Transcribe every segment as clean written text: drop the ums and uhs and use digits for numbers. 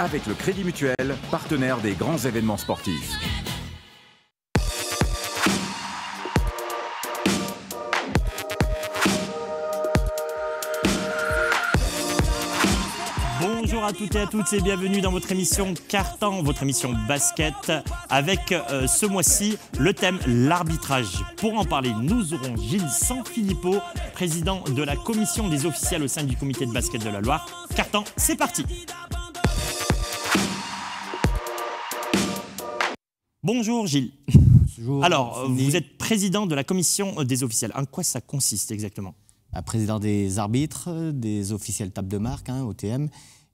avec le Crédit Mutuel, partenaire des grands événements sportifs. Bonjour à toutes et à tous et bienvenue dans votre émission Carton, votre émission basket, avec ce mois-ci le thème l'arbitrage. Pour en parler, nous aurons Gilles Sanfilippo, président de la commission des officiels au sein du comité de basket de la Loire. Carton, c'est parti. Bonjour Gilles. Bonjour. Alors, vous êtes président de la commission des officiels. En quoi ça consiste exactement ? Président des arbitres, des officiels table de marque, OTM,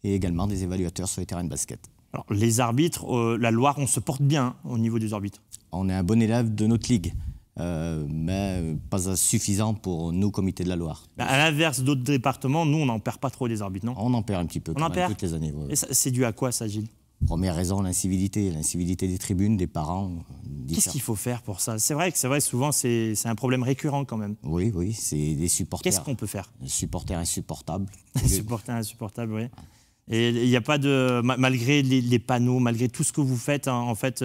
et également des évaluateurs sur les terrains de basket. Alors, les arbitres, la Loire, on se porte bien au niveau des arbitres. On est un bon élève de notre ligue, mais pas suffisant pour nous, comité de la Loire. À l'inverse d'autres départements, nous, on n'en perd pas trop des arbitres, non ? On en perd un petit peu, quand même, toutes les années. Ouais. Et c'est dû à quoi, ça, Gilles ? Première raison, l'incivilité des tribunes, des parents. Qu'est-ce qu'il faut faire pour ça ? C'est vrai, souvent, c'est un problème récurrent quand même. Oui, c'est des supporters. Qu'est-ce qu'on peut faire ? Des supporters insupportables. Supporters insupportables, oui. Et il n'y a pas de... Malgré les panneaux, malgré tout ce que vous faites, en fait,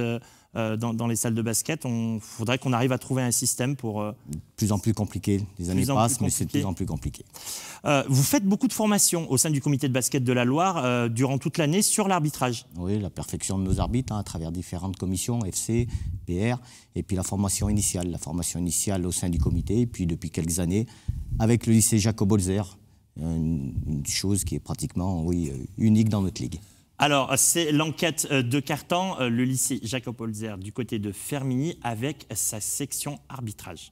dans les salles de basket, il faudrait qu'on arrive à trouver un système pour... De plus en plus compliqué. Les années passent, mais c'est de plus en plus compliqué. Vous faites beaucoup de formations au sein du comité de basket de la Loire durant toute l'année sur l'arbitrage. Oui, la perfection de nos arbitres à travers différentes commissions, FC, PR, et puis la formation initiale au sein du comité, et puis depuis quelques années, avec le lycée Jacob-Holzer, une chose qui est pratiquement unique dans notre ligue. Alors, c'est l'enquête de Carton, le lycée Jacob-Holzer du côté de Fermigny, avec sa section arbitrage.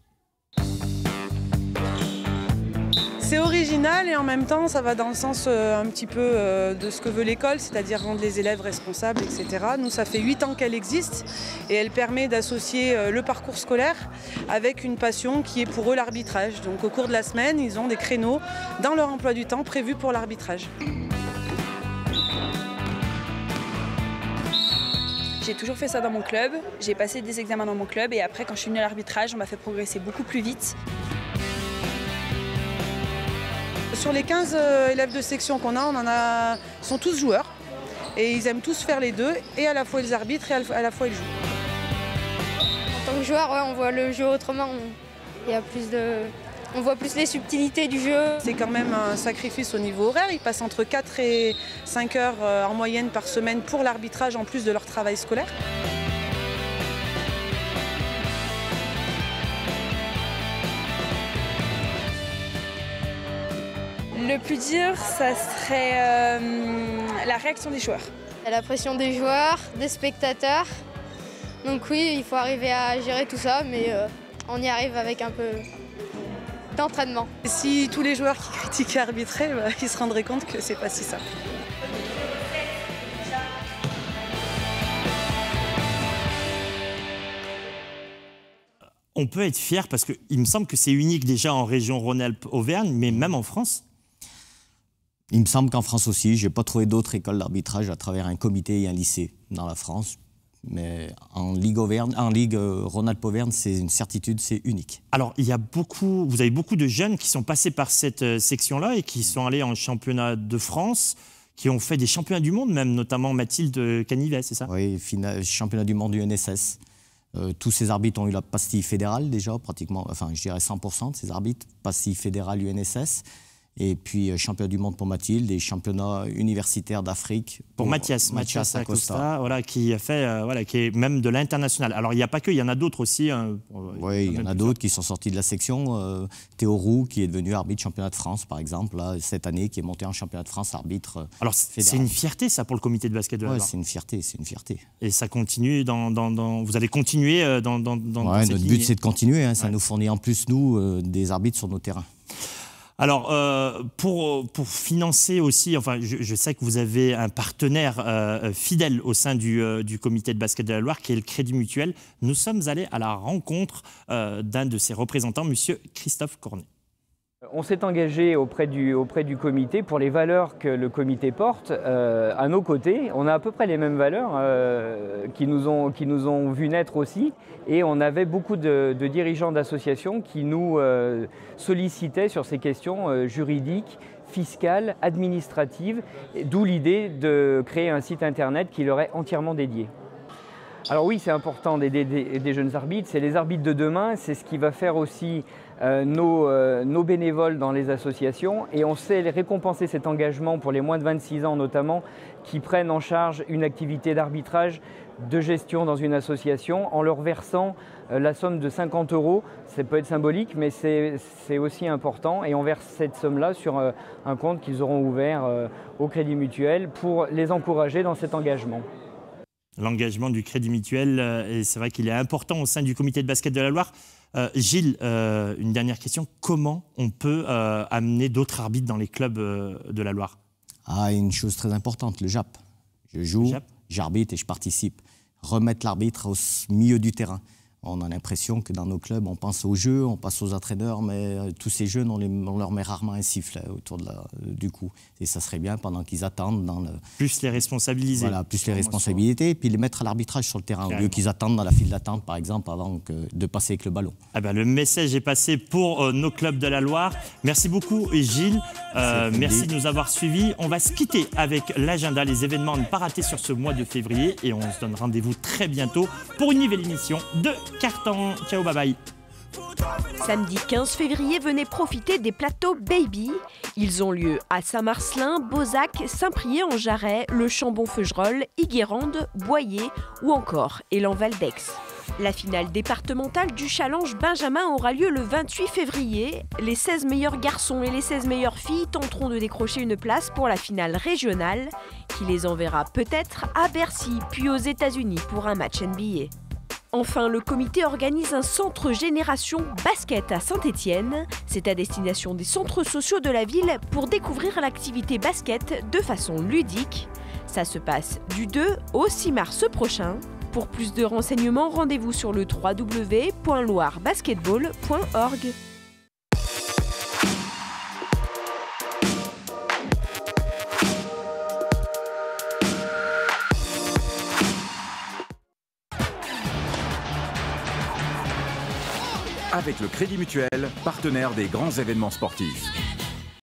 C'est original et en même temps, ça va dans le sens un petit peu de ce que veut l'école, c'est-à-dire rendre les élèves responsables, etc. Nous, ça fait 8 ans qu'elle existe et elle permet d'associer le parcours scolaire avec une passion qui est pour eux l'arbitrage. Donc au cours de la semaine, ils ont des créneaux dans leur emploi du temps prévus pour l'arbitrage. J'ai toujours fait ça dans mon club, j'ai passé des examens dans mon club et après quand je suis venue à l'arbitrage, on m'a fait progresser beaucoup plus vite. Sur les 15 élèves de section qu'on a, ils sont tous joueurs et ils aiment tous faire les deux, et à la fois ils arbitrent et à la fois ils jouent. En tant que joueur, on voit le jeu autrement, on voit plus les subtilités du jeu. C'est quand même un sacrifice au niveau horaire, ils passent entre 4 et 5 heures en moyenne par semaine pour l'arbitrage en plus de leur travail scolaire. Le plus dur, ça serait la réaction des joueurs. La pression des joueurs, des spectateurs. Donc oui, il faut arriver à gérer tout ça, mais on y arrive avec un peu d'entraînement. Si tous les joueurs qui critiquaient arbitrer, ils se rendraient compte que c'est pas si simple. On peut être fier parce qu'il me semble que c'est unique déjà en région Rhône-Alpes-Auvergne, mais même en France. Il me semble qu'en France aussi, je n'ai pas trouvé d'autres écoles d'arbitrage à travers un comité et un lycée dans la France. Mais en Ligue Rhône-Alpes-Auvergne, c'est une certitude, c'est unique. Alors, vous avez beaucoup de jeunes qui sont passés par cette section-là et qui sont allés en championnat de France, qui ont fait des championnats du monde, même notamment Mathilde Canivet, c'est ça ? Oui, championnat du monde du NSS. Tous ces arbitres ont eu la pastille fédérale déjà, pratiquement, je dirais 100% de ces arbitres, pastille fédérale UNSS. Et puis championnat du monde pour Mathilde et championnat universitaire d'Afrique pour Mathias Acosta, qui a fait, qui est même de l'international. Alors il n'y a pas que, il y en a d'autres aussi. Oui, il y en a d'autres qui sont sortis de la section. Théo Roux, qui est devenu arbitre championnat de France, par exemple, là, cette année, qui est monté en championnat de France, arbitre. Alors c'est une fierté, ça, pour le comité de basket de la Loire. Oui, c'est une fierté. Et ça continue vous allez continuer dans cette notre but, c'est de continuer. Ça nous fournit en plus, nous, des arbitres sur nos terrains. Alors, pour financer aussi, je sais que vous avez un partenaire fidèle au sein du comité de basket de la Loire, qui est le Crédit Mutuel. Nous sommes allés à la rencontre d'un de ses représentants, monsieur Christophe Cornet. On s'est engagé auprès du comité pour les valeurs que le comité porte à nos côtés. On a à peu près les mêmes valeurs qui nous ont vu naître aussi. Et on avait beaucoup de dirigeants d'associations qui nous sollicitaient sur ces questions juridiques, fiscale, administrative, d'où l'idée de créer un site internet qui leur est entièrement dédié. Alors oui, c'est important d'aider des jeunes arbitres, c'est les arbitres de demain, c'est ce qui va faire aussi nos bénévoles dans les associations, et on sait récompenser cet engagement pour les moins de 26 ans notamment, qui prennent en charge une activité d'arbitrage, de gestion dans une association en leur versant la somme de 50 €. Ça peut être symbolique, mais c'est aussi important, et on verse cette somme-là sur un compte qu'ils auront ouvert au Crédit Mutuel pour les encourager dans cet engagement. L'engagement du Crédit Mutuel, et c'est vrai qu'il est important au sein du comité de basket de la Loire. Gilles, une dernière question. Comment on peut amener d'autres arbitres dans les clubs de la Loire? Une chose très importante, le JAP. Je joue, j'arbitre et je participe. Remettre l'arbitre au milieu du terrain. On a l'impression que dans nos clubs, on pense aux jeux, on pense aux entraîneurs, mais tous ces jeunes, on leur met rarement un sifflet autour du cou. Et ça serait bien pendant qu'ils attendent. Plus les responsabiliser. Voilà, plus les responsabilités, et puis les mettre à l'arbitrage sur le terrain, au lieu qu'ils attendent dans la file d'attente, par exemple, avant de passer avec le ballon. Le message est passé pour nos clubs de la Loire. Merci beaucoup, Gilles. Merci de nous avoir suivis. On va se quitter avec l'agenda, les événements à ne pas rater sur ce mois de février. Et on se donne rendez-vous très bientôt pour une nouvelle émission de Carton. Ciao, bye bye. Samedi 15 février, venez profiter des plateaux Baby. Ils ont lieu à Saint-Marcelin, Beauzac, Saint-Priest-en-Jarret, Le Chambon-Feugerolles, Yguérande, Boyer ou encore Élan-Val-d'Aix. La finale départementale du Challenge Benjamin aura lieu le 28 février. Les 16 meilleurs garçons et les 16 meilleures filles tenteront de décrocher une place pour la finale régionale qui les enverra peut-être à Bercy puis aux États-Unis pour un match NBA. Enfin, le comité organise un centre génération basket à Saint-Étienne. C'est à destination des centres sociaux de la ville pour découvrir l'activité basket de façon ludique. Ça se passe du 2 au 6 mars prochain. Pour plus de renseignements, rendez-vous sur le www.loirebasketball.org. Avec le Crédit Mutuel, partenaire des grands événements sportifs.